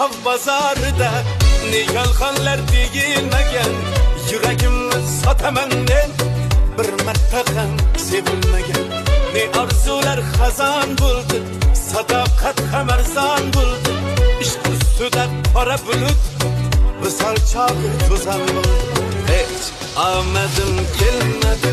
av bozorida ne yolg'onlar deyilmagan yuragimni sotaman men bir marta ham sevilmagan ne orzular xazon bo'ldi sadoqat ham arzon bo'ldi ishq ustida qora bulut visol chog'i to'zon bo'ldi hech omadim kelmadi